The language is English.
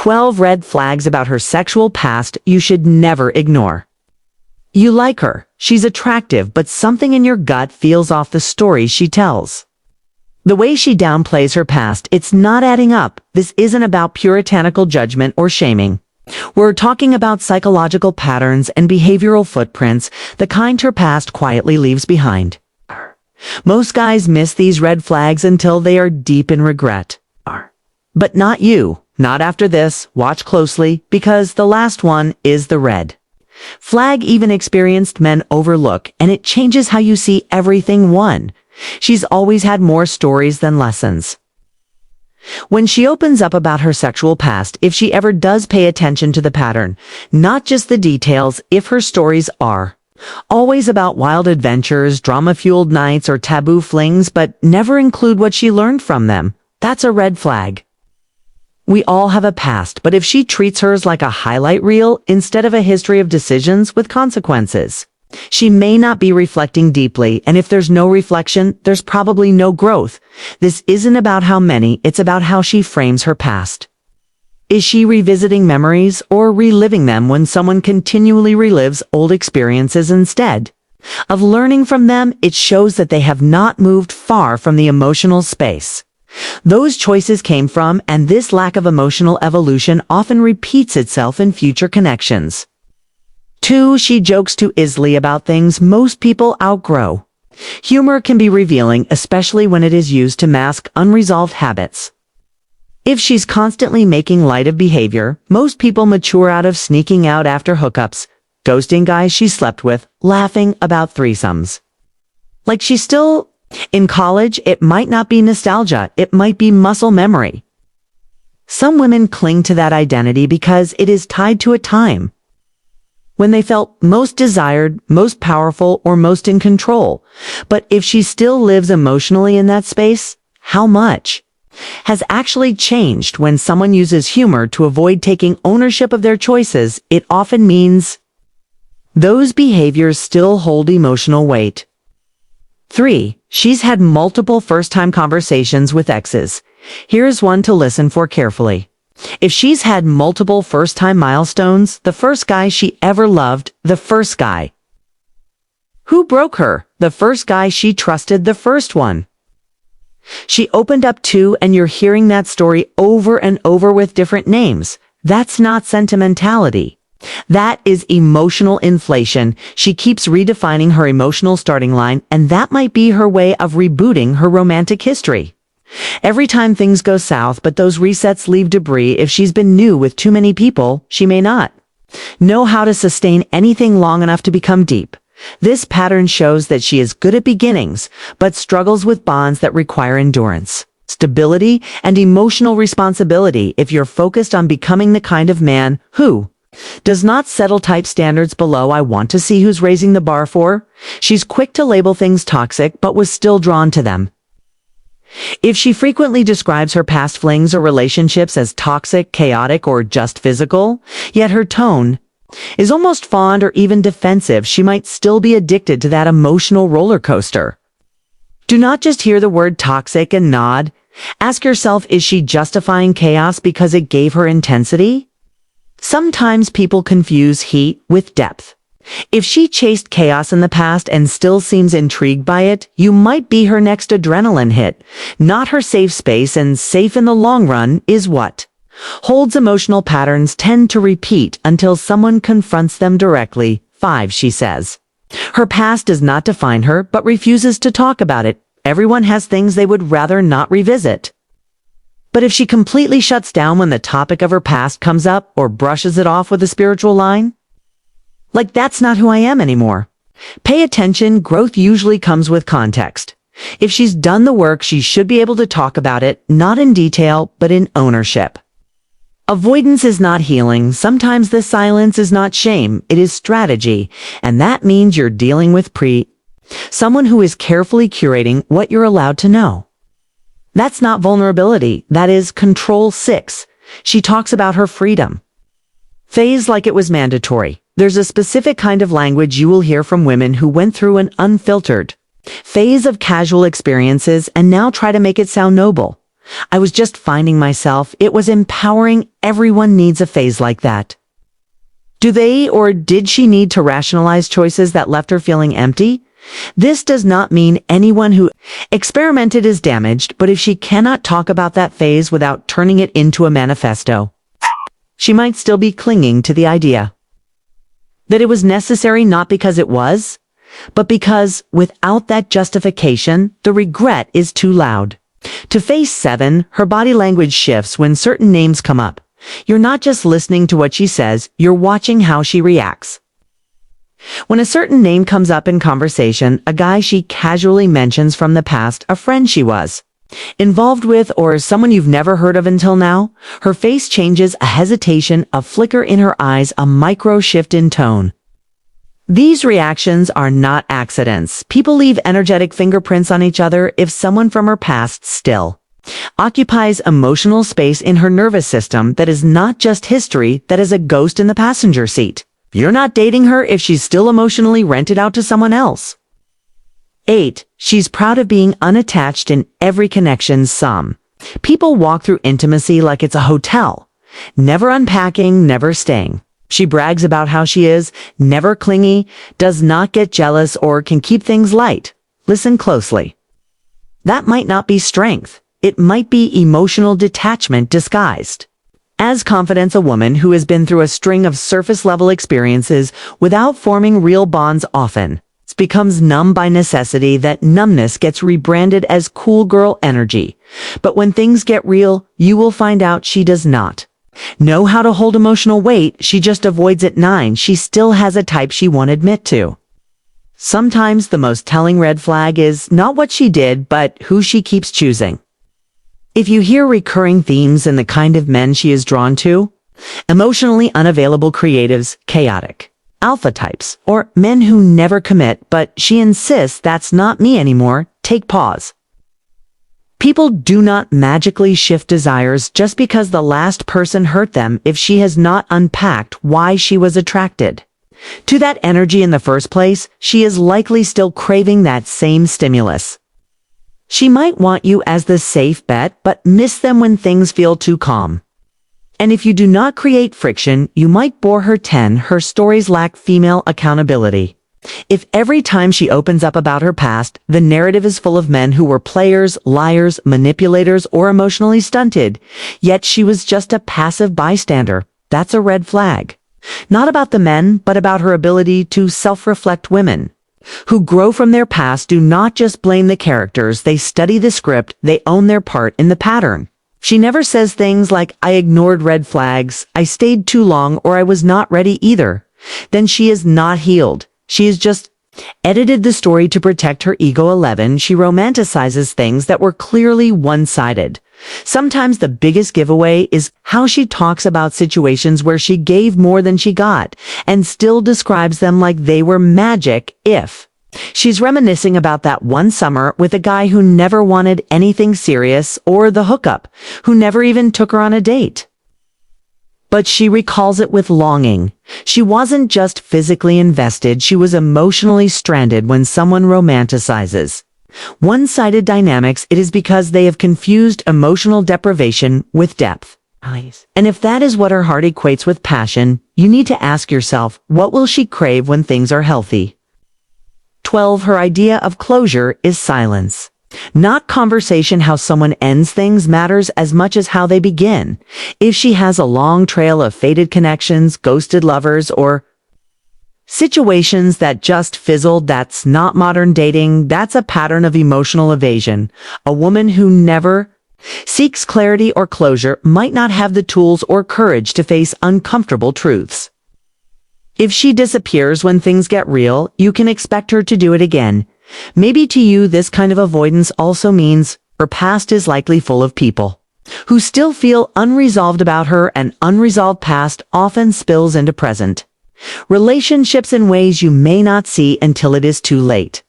12 red flags about her sexual past you should never ignore. You like her, she's attractive, but something in your gut feels off the stories she tells. The way she downplays her past, it's not adding up. This isn't about puritanical judgment or shaming. We're talking about psychological patterns and behavioral footprints, the kind her past quietly leaves behind. Most guys miss these red flags until they are deep in regret. But not you. Not after this. Watch closely, because the last one is the red flag even experienced men overlook, and it changes how you see everything. 1. She's always had more stories than lessons. When she opens up about her sexual past, if she ever does pay attention to the pattern, not just the details, if her stories are always about wild adventures, drama-fueled nights, or taboo flings, but never include what she learned from them, that's a red flag. We all have a past, but if she treats hers like a highlight reel instead of a history of decisions with consequences, she may not be reflecting deeply, and if there's no reflection, there's probably no growth. This isn't about how many, it's about how she frames her past. Is she revisiting memories or reliving them when someone continually relives old experiences instead of learning from them? It shows that they have not moved far from the emotional space those choices came from, and this lack of emotional evolution often repeats itself in future connections. 2. She jokes too easily about things most people outgrow. Humor can be revealing, especially when it is used to mask unresolved habits. If she's constantly making light of behavior most people mature out of, sneaking out after hookups, ghosting guys she slept with, laughing about threesomes like she's still in college, it might not be nostalgia, it might be muscle memory. Some women cling to that identity because it is tied to a time when they felt most desired, most powerful, or most in control. But if she still lives emotionally in that space, how much has actually changed? When someone uses humor to avoid taking ownership of their choices, it often means those behaviors still hold emotional weight. 3. She's had multiple first-time conversations with exes. Here's one to listen for carefully. If she's had multiple first-time milestones, the first guy she ever loved, the first guy who broke her, the first guy she trusted, the first one she opened up to, and you're hearing that story over and over with different names, that's not sentimentality. That is emotional inflation. She keeps redefining her emotional starting line, and that might be her way of rebooting her romantic history. Every time things go south, but those resets leave debris. If she's been new with too many people, she may not know how to sustain anything long enough to become deep. This pattern shows that she is good at beginnings, but struggles with bonds that require endurance, stability, and emotional responsibility. If you're focused on becoming the kind of man who does not settle type standards below "I want to see who's raising the bar for," she's quick to label things toxic, but was still drawn to them. If she frequently describes her past flings or relationships as toxic, chaotic, or just physical, yet her tone is almost fond or even defensive, she might still be addicted to that emotional roller coaster. Do not just hear the word toxic and nod. Ask yourself, is she justifying chaos because it gave her intensity? Sometimes people confuse heat with depth. If she chased chaos in the past and still seems intrigued by it, you might be her next adrenaline hit, not her safe space. And safe in the long run is what holds emotional patterns tend to repeat until someone confronts them directly. 5. She says her past does not define her, but refuses to talk about it. Everyone has things they would rather not revisit. But if she completely shuts down when the topic of her past comes up, or brushes it off with a spiritual line, like "that's not who I am anymore," pay attention. Growth usually comes with context. If she's done the work, she should be able to talk about it, not in detail, but in ownership. Avoidance is not healing. Sometimes the silence is not shame, it is strategy, and that means you're dealing with someone who is carefully curating what you're allowed to know. That's not vulnerability, that is control. 6. She talks about her freedom phase like it was mandatory. There's a specific kind of language you will hear from women who went through an unfiltered phase of casual experiences and now try to make it sound noble. I was just finding myself. It was empowering. Everyone needs a phase like that. Do they or did she need to rationalize choices that left her feeling empty? This does not mean anyone who experimented is damaged, but if she cannot talk about that phase without turning it into a manifesto, she might still be clinging to the idea that it was necessary not because it was, but because without that justification, the regret is too loud. To phase 7, her body language shifts when certain names come up. You're not just listening to what she says, you're watching how she reacts. When a certain name comes up in conversation, a guy she casually mentions from the past, a friend she was involved with, or someone you've never heard of until now, her face changes, a hesitation, a flicker in her eyes, a micro shift in tone. These reactions are not accidents. People leave energetic fingerprints on each other. If someone from her past still occupies emotional space in her nervous system, that is not just history, that is a ghost in the passenger seat. You're not dating her if she's still emotionally rented out to someone else. 8. She's proud of being unattached in every connection. Some people walk through intimacy like it's a hotel, never unpacking, never staying. She brags about how she is, never clingy, does not get jealous, or can keep things light. Listen closely. That might not be strength. It might be emotional detachment disguised as confidence. A woman who has been through a string of surface-level experiences without forming real bonds often becomes numb by necessity. That numbness gets rebranded as cool girl energy. But when things get real, you will find out she does not know how to hold emotional weight. She just avoids it. 9. She still has a type she won't admit to. Sometimes the most telling red flag is not what she did, but who she keeps choosing. If you hear recurring themes in the kind of men she is drawn to, emotionally unavailable creatives, chaotic alpha types, or men who never commit, but she insists that's not me anymore, take pause. People do not magically shift desires just because the last person hurt them if she has not unpacked why she was attracted to that energy in the first place. She is likely still craving that same stimulus. She might want you as the safe bet, but miss them when things feel too calm. And if you do not create friction, you might bore her. 10. Her stories lack female accountability. If every time she opens up about her past, the narrative is full of men who were players, liars, manipulators, or emotionally stunted, yet she was just a passive bystander, that's a red flag. Not about the men, but about her ability to self-reflect. Women who grow from their past do not just blame the characters, they study the script, they own their part in the pattern. She never says things like, I ignored red flags, I stayed too long, or I was not ready either. Then she is not healed. She has just edited the story to protect her ego. 11. She romanticizes things that were clearly one-sided. Sometimes the biggest giveaway is how she talks about situations where she gave more than she got, and still describes them like they were magic. If she's reminiscing about that one summer with a guy who never wanted anything serious, or the hookup who never even took her on a date, but she recalls it with longing. She wasn't just physically invested, she was emotionally stranded. When someone romanticizes one-sided dynamics, it is because they have confused emotional deprivation with depth. And if that is what her heart equates with passion, you need to ask yourself, what will she crave when things are healthy? 12. Her idea of closure is silence. Not conversation. How someone ends things matters as much as how they begin. If she has a long trail of faded connections, ghosted lovers, or situations that just fizzled, that's not modern dating. That's a pattern of emotional evasion. A woman who never seeks clarity or closure might not have the tools or courage to face uncomfortable truths. If she disappears when things get real, you can expect her to do it again. Maybe to you, this kind of avoidance also means her past is likely full of people who still feel unresolved about her, and unresolved past often spills into present relationships in ways you may not see until it is too late.